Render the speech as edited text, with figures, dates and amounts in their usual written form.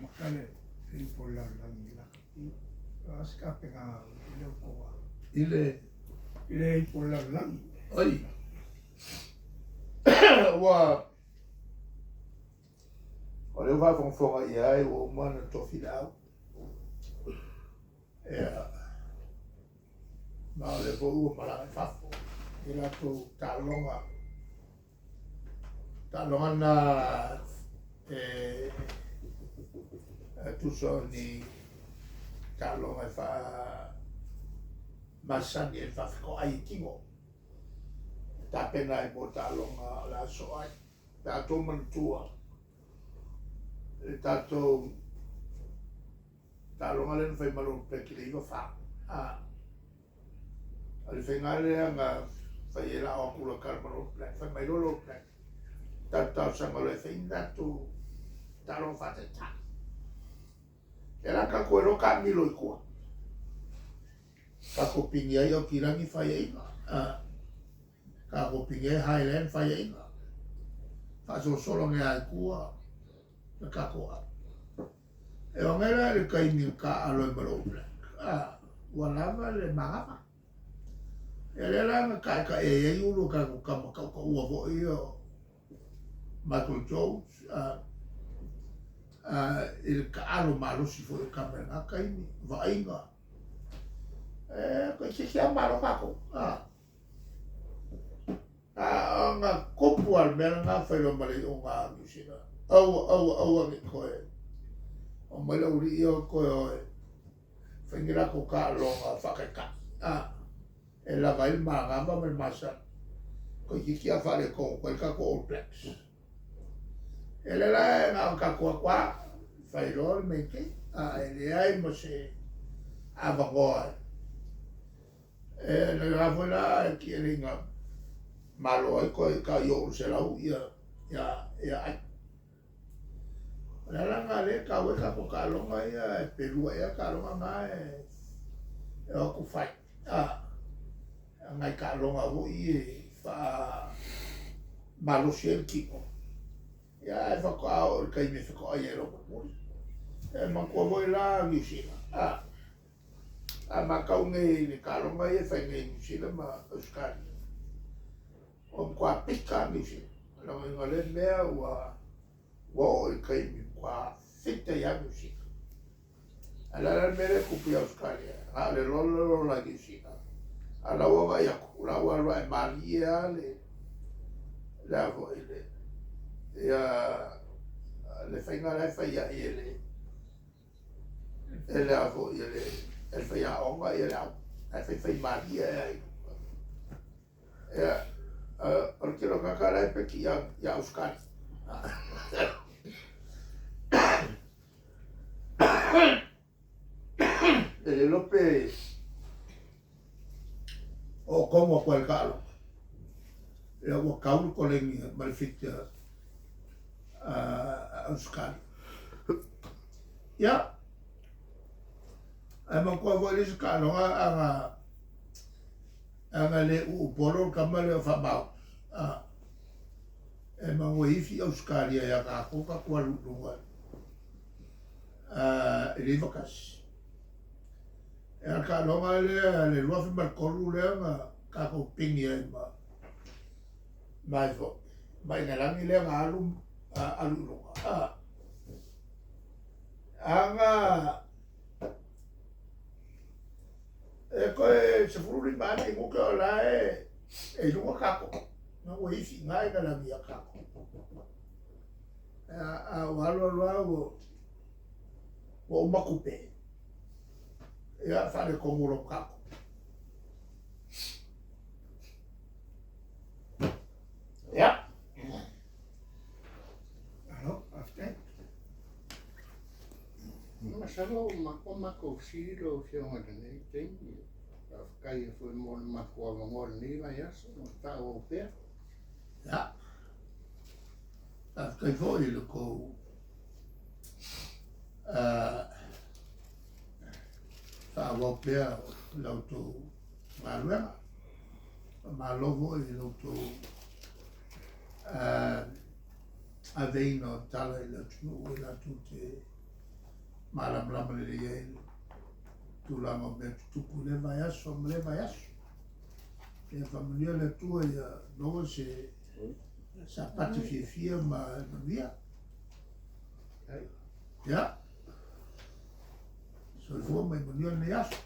makale i pola langi la aska penga ile koa ile i pola langi ai wa o le va fonga ia e o mana tofi dau ma le vo u mala fafo ila to talonga na tu so ni talonga fa masani e fa ko ai kingo ta pena e mo talonga la so ai ta to man tua ta to talonga le fa malo pe ki le fa al fengale nga fa ila o kulo karmano plan fa mai lo plan ta sama le feinda tu talon fa te ta era ka ko ro ka mi lo ko ka ko pinga yo kirangi fa ye ka ko pinga highland fa ye fa so solo nge ai kua ka ko e o mera le kai ni ka alo malo plan wala le magama ele la ka e ulo ka ua vo io Michael Jones il ka alo malo si fo ka mena ka ini va inga ko si malo ka ko nga kopu al mena nga fa lo male o nga musina au ni ko o male uri io ko fengira ko ka lo fa ka e la vai magamba me masa ko ki a fare con quel ka ko All Blacks ele la na ka ko kwa fai lo me ke ele ai mo se avagoa le la vola ki ringa malo ko ka yo se la ya ai la nga le ka we ka ko ka lo nga ya Peru ya ka lo nga e o ku fai ngai ka longa wo I fa malo sel kiko ya fa ko o kai me fa ko ai ro mo e man ko vo la mi sila ma ka unge ni ka longa e fa ngai mi sila ma oskari o ko pika mi sila la ngale me wa o kai mi kwa fita ya mi sila ala la mere ku pi oskari ale lo la mi sila ala wa ya kula wa ra maria le vo ile ya le fenga la fa ya ele avo ile el fa ya onga ile el fa maria ya porque lo que cara es que ya Oscar el López o como quel calo e o calo con le malfitte Oscar ya e ma ko vo le calo anga le u polo kamale fa ba e ma wo ifi Oscar ya ka ko ka ko lu le vakas e ka no le lo fa mar ko lu le ka ko pingi e mai vo mai na langi le alu lo anga e ko se furu ri ba ni mo ko la e lo ka ko no wo ifi ngai ka la mia ka ko walo wo makupe ya fare como lo capo ya after masalo mako siro se o ne tem kai foi mo mako ngor ni va ya no ta o pe ya after foi lo ko fa wopea l'auto maluera malovo e l'auto aveino tale la tu la tutte malam lama le ia tulanga me tupu le vai aso ma le vai aso e familia le tua ia no se sa pati fia ma via ya so fo mai mo ni aso